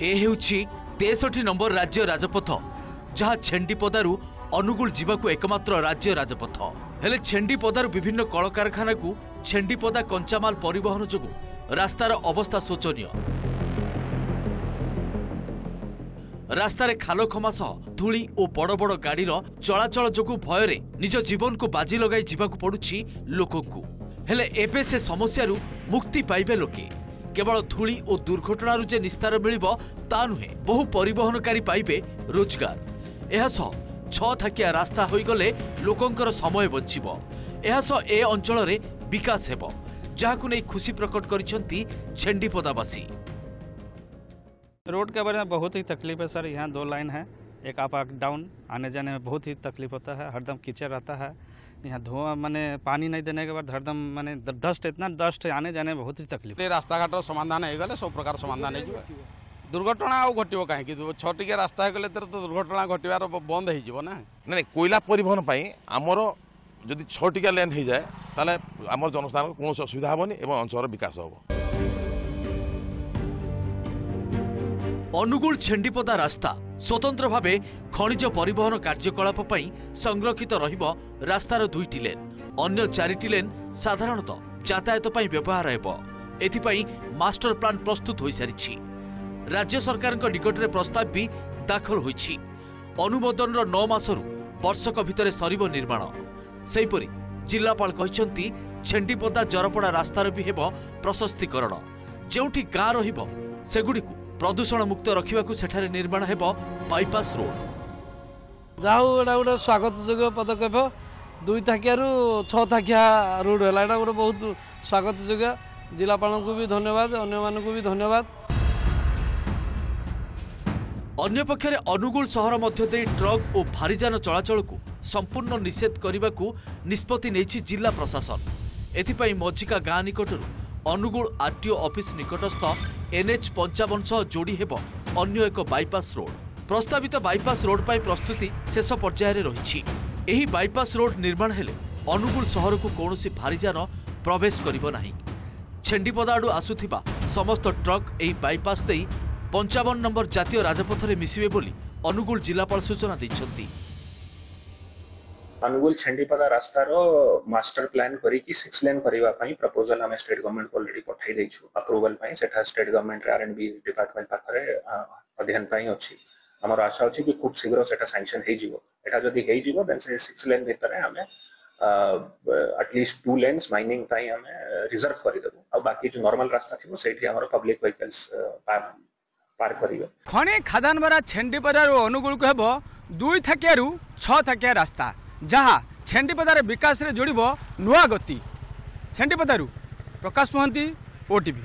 ए हेउछि 63 number राज्य राजपथ जहाँ छेंडीपदारू अनुगुल जीवाकू एकमात्र राज्य राजपथ हेले छेंडीपदारू विभिन्न कलकारखाना को छेंडीपदा कंचामाल परिवहन जोगु रास्तार अवस्था शोचनीय। रास्तार खालखमा सह धूली और बड़ बड़ गाड़ीर चलाचल जोगु भୟରେ निज जीवन को बाजी लगाई जीवाकू पड़ुछि लोकंकु। हेले एबे से समस्यारू मुक्ति पाइबे लोके केवल धूली और दुर्घटनारू जे निस्तार मिलिबो ता नुहे बहु परिवहनकारी पाइबे रोजगार। एहा सह 6 थाकिया रास्ता होई गले लोकंकर समय बंचिबो। एहा सह ए अंचल रे विकास हेबो जहाकू नै खुशी प्रकट करिसेंती छेंडीपदावासी। रोड के बारे में बहुत ही तकलीफ है सर। यहाँ 2 लाइन है, एक अप डाउन, आने जाने में बहुत ही तकलीफ होता है, हरदम कीचड़ रहता है। यहाँ धुआं माने पानी नहीं देने के बाद हरदम माने डस्ट, इतना डस्ट है, आने जाने में बहुत ही तकलीफ। रास्ता घाट समाधान हो गले सब प्रकार समाधान हो दुर्घटना आउ घटो कहीं 6 टिके रास्ता हो गले तो दुर्घटना घटवार बंद हो ना। नहीं कोयला परिवहन आमर जदि 6 टिका लेन हो जाए ताले आमर जनसाधारण को कौन असुविधा हेनी और अंचल विकास हो। अनुगुल छेंडीपदा रास्ता स्वतंत्र भावे खनिज परिवहन कार्यकलाप पई संरक्षित रहिबो। रास्तार 2टी लेन, अन्य 4टी लेन साधारणतः यातायात पई व्यवहार हेबो। एथिपई मास्टर प्लान प्रस्तुत होई सारिछि। राज्य सरकार निकट में प्रस्ताव भी दाखल होइछि। अनुमोदन 9 मासरु वर्षक भितर सरिबो निर्माण। सेहिपरि जिल्लापाल कहिसंती छेंडीपदा जरपड़ा रास्तार भी हेबो प्रशस्तीकरण। जेउठी गाँ रहिबो सेगुडीकु प्रदूषण मुक्त रखा सेठारे निर्माण हेबो बाईपास रोड। जाऊ एटा गोटे स्वागत योग्य पदक्षेप। 2 थाकिया 6 थाकिया रोड है, एटा गोटे बहुत स्वागत योग्य। जिलापाल को भी धन्यवाद, अन्य मानक भी धन्यवाद। अन्य पक्षरे अनुगुल सहर मध्य दे ट्रक और भारीजान चलाचल को संपूर्ण निषेध करने को निष्पत्ति नेछि जिला प्रशासन। एथिपई मझिका गाँ निकटरू अनुगुल आरटीओ ऑफिस निकटस्थ NH 55 सह जोड़ी हेबो अन्य एक बाईपास रोड। प्रस्तावित बाईपास रोड पाई प्रस्तुति शेष पर्याय रे रहिछि। एही बाईपास रोड निर्माण हेले अनुगुल सहर को कौनसी भारीजान प्रवेश करिबो नाही। छेंडीपदाडू आसुथिबा समस्त ट्रक एही बाईपास देई 55 नंबर जातीय राजपथ रे मिसिबे बोली अनुगुल जिलापाल सूचना दैछंती। अनुगुल छेंडीपदा रास्तार मास्टर प्लान करी 6 लेन करबा पई प्रपोजल हम स्टेट गवर्नमेंट को ऑलरेडी पठाई दैछु अप्रूवल पई। सेठा स्टेट गवर्नमेंट R&B डिपार्टमेंट पाखरे अध्ययन पई अछि। हमर आशा अछि कि खूब शीघ्र सेठा सैंक्शन हे जिवो। एटा जदी हे जिवो देन से 6 लेन भीतर हमें एटलीस्ट 2 लेन्स माइनिंग पई हमें रिजर्व करि देबो। आ बाकी जो नॉर्मल रास्ता थिबो सेठी हमर पब्लिक व्हीकल्स पार करिवे। खने खादान बरा छेंडीपदा रो अनुगुल को हेबो 2 थाकिया 6 थाकिया रास्ता जहाँ छेंडीपदार विकास रे जोड़िबो नुआ गति। छेंडीपदारू प्रकाश मोहंती, OTV।